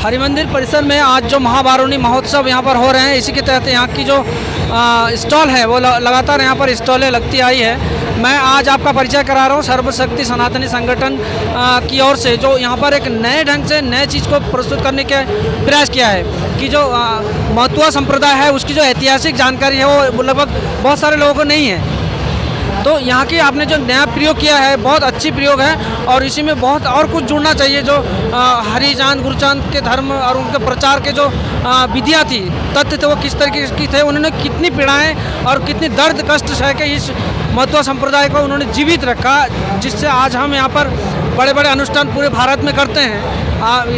हरिमंदिर परिसर में आज जो महाबारुणी महोत्सव यहाँ पर हो रहे हैं, इसी के तहत यहाँ की जो स्टॉल है वो लगातार यहाँ पर स्टॉलें लगती आई है। मैं आज आपका परिचय करा रहा हूँ सर्वशक्ति सनातनी संगठन की ओर से, जो यहाँ पर एक नए ढंग से नए चीज़ को प्रस्तुत करने का प्रयास किया है कि जो महुआ संप्रदाय है उसकी जो ऐतिहासिक जानकारी है वो लगभग बहुत सारे लोगों को नहीं है। तो यहाँ की आपने जो नया प्रयोग किया है बहुत अच्छी प्रयोग है और इसी में बहुत और कुछ जुड़ना चाहिए। जो हरिचांद गुरुचांद के धर्म और उनके प्रचार के जो विधियाँ थी, तथ्य थे, वो किस तरीके की थे, उन्होंने कितनी पीड़ाएं और कितनी दर्द कष्ट सह के इस महुआ संप्रदाय को उन्होंने जीवित रखा, जिससे आज हम यहाँ पर बड़े बड़े अनुष्ठान पूरे भारत में करते हैं।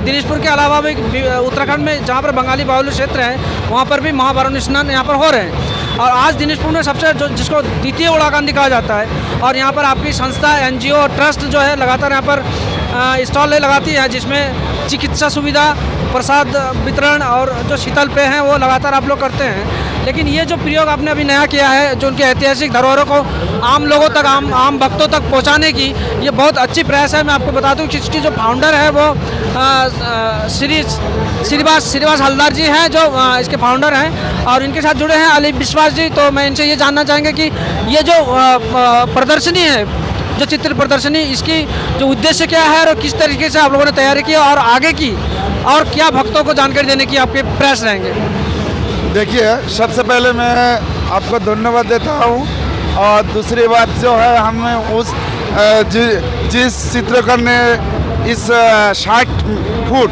दिनाजपुर के अलावा भी उत्तराखंड में जहाँ पर बंगाली बाहुल्य क्षेत्र है वहाँ पर भी महाबारुणी स्नान यहाँ पर हो रहे हैं। और आज दिनाजपुर में सबसे जो जिसको द्वितीय उड़ाकांडी कहा जाता है, और यहाँ पर आपकी संस्था एनजीओ और ट्रस्ट जो है लगातार यहाँ पर स्टॉल लगाती है, जिसमें चिकित्सा सुविधा, प्रसाद वितरण और जो शीतल पेय हैं वो लगातार आप लोग करते हैं। लेकिन ये जो प्रयोग आपने अभी नया किया है, जो उनके ऐतिहासिक धरोहरों को आम लोगों तक, आम भक्तों तक पहुंचाने की, ये बहुत अच्छी प्रयास है। मैं आपको बता दूं कि इसकी जो फाउंडर है वो श्रीवास हलदार जी हैं, जो इसके फाउंडर हैं, और इनके साथ जुड़े हैं अली विश्वास जी। तो मैं इनसे ये जानना चाहेंगे कि ये जो प्रदर्शनी है, जो चित्र प्रदर्शनी, इसकी जो उद्देश्य क्या है और किस तरीके से आप लोगों ने तैयारी की और आगे की, और क्या भक्तों को जानकारी देने की आपके प्रयास रहेंगे? देखिए, सबसे पहले मैं आपको धन्यवाद देता हूँ, और दूसरी बात जो है, हमने उस जिस चित्रकार ने इस 60 फुट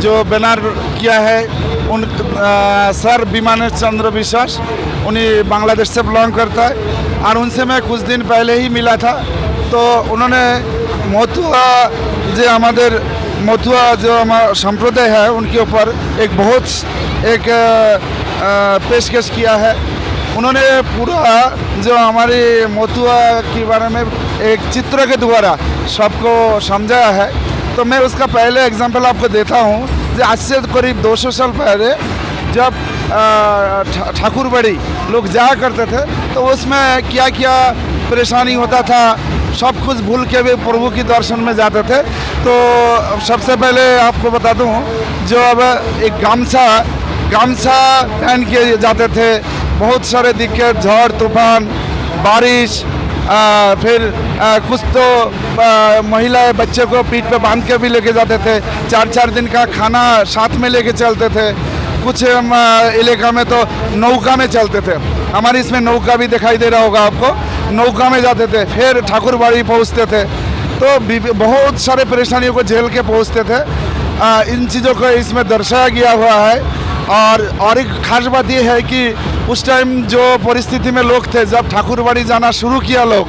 जो बैनर किया है, उन सर विमानेश चंद्र विश्वास, उन्हीं बांग्लादेश से बिलोंग करता है, और उनसे मैं कुछ दिन पहले ही मिला था। तो उन्होंने महुआ जो हमारा संप्रदाय है उनके ऊपर एक बहुत पेशकश किया है। उन्होंने पूरा जो हमारी महुआ के बारे में एक चित्र के द्वारा सबको समझाया है। तो मैं उसका पहले एग्जांपल आपको देता हूँ। जो आज से करीब 200 साल पहले जब ठाकुरबाड़ी लोग जाया करते थे, तो उसमें क्या क्या परेशानी होता था, सब कुछ भूल के भी प्रभु की दर्शन में जाते थे। तो सबसे पहले आपको बता दूं, जो अब एक गामछा पहन के जाते थे, बहुत सारे दिक्कत, झड़ तूफान, बारिश, फिर कुछ तो महिलाएं बच्चे को पीठ पे बांध के भी लेके जाते थे, 4-4 दिन का खाना साथ में लेके चलते थे। कुछ इलाका में तो नौका में चलते थे, हमारे इसमें नौका भी दिखाई दे रहा होगा आपको, नौका में जाते थे, फिर ठाकुरबाड़ी पहुंचते थे। तो बहुत सारे परेशानियों को झेल के पहुंचते थे। इन चीज़ों को इसमें दर्शाया गया हुआ है। और एक खास बात यह है कि उस टाइम जो परिस्थिति में लोग थे, जब ठाकुरबाड़ी जाना शुरू किया लोग,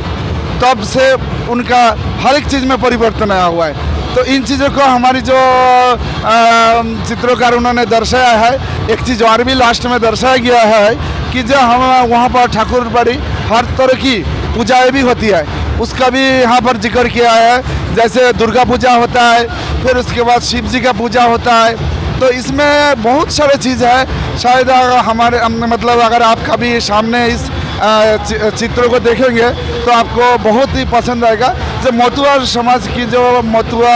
तब से उनका हर एक चीज़ में परिवर्तन आया हुआ है। तो इन चीज़ों को हमारी जो चित्रकार उन्होंने दर्शाया है। एक चीज़ और भी लास्ट में दर्शाया गया है कि जो हम वहाँ पर ठाकुरबाड़ी हर तरह की पूजाएं भी होती है, उसका भी यहाँ पर जिक्र किया है। जैसे दुर्गा पूजा होता है, फिर उसके बाद शिव जी का पूजा होता है। तो इसमें बहुत सारे चीज़ है। शायद हमारे मतलब अगर आप कभी सामने इस चित्रों को देखेंगे तो आपको बहुत ही पसंद आएगा। जो महुआ समाज की जो महुआ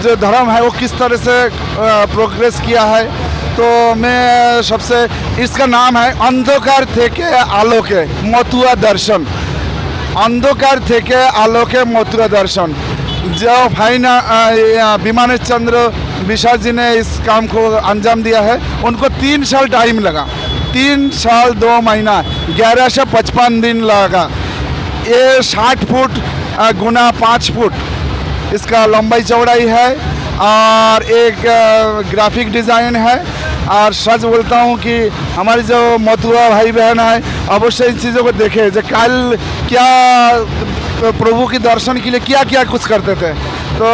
जो धर्म है वो किस तरह से प्रोग्रेस किया है। तो मैं सबसे, इसका नाम है अंधकार थेके आलोके महुआ दर्शन, अंधकार थेके आलोके महुआ दर्शन। जो विमानेश चंद्र विश्वास जी ने इस काम को अंजाम दिया है, उनको 3 साल टाइम लगा, 3 साल 2 महीना 1155 दिन लगा। ये 60 फुट गुना 5 फुट इसका लंबाई चौड़ाई है, और एक ग्राफिक डिज़ाइन है। और सच बोलता हूँ कि हमारी जो महुआ भाई बहन है, अवश्य इन चीज़ों को देखें। जो कल क्या प्रभु के दर्शन के लिए क्या क्या कुछ करते थे। तो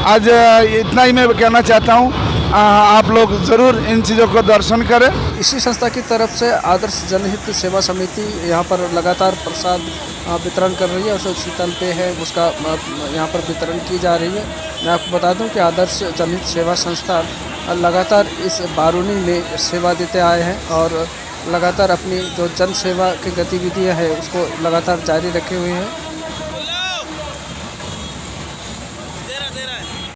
आज इतना ही मैं कहना चाहता हूँ, आप लोग ज़रूर इन चीज़ों को दर्शन करें। इसी संस्था की तरफ से आदर्श जनहित सेवा समिति यहाँ पर लगातार प्रसाद वितरण कर रही है, और शीतल पेय है उसका यहाँ पर वितरण की जा रही है। मैं आपको बता दूं कि आदर्श जनहित सेवा संस्था लगातार इस बारुणी में सेवा देते आए हैं, और लगातार अपनी जो जन सेवा की गतिविधियाँ हैं उसको लगातार जारी रखे हुए हैं।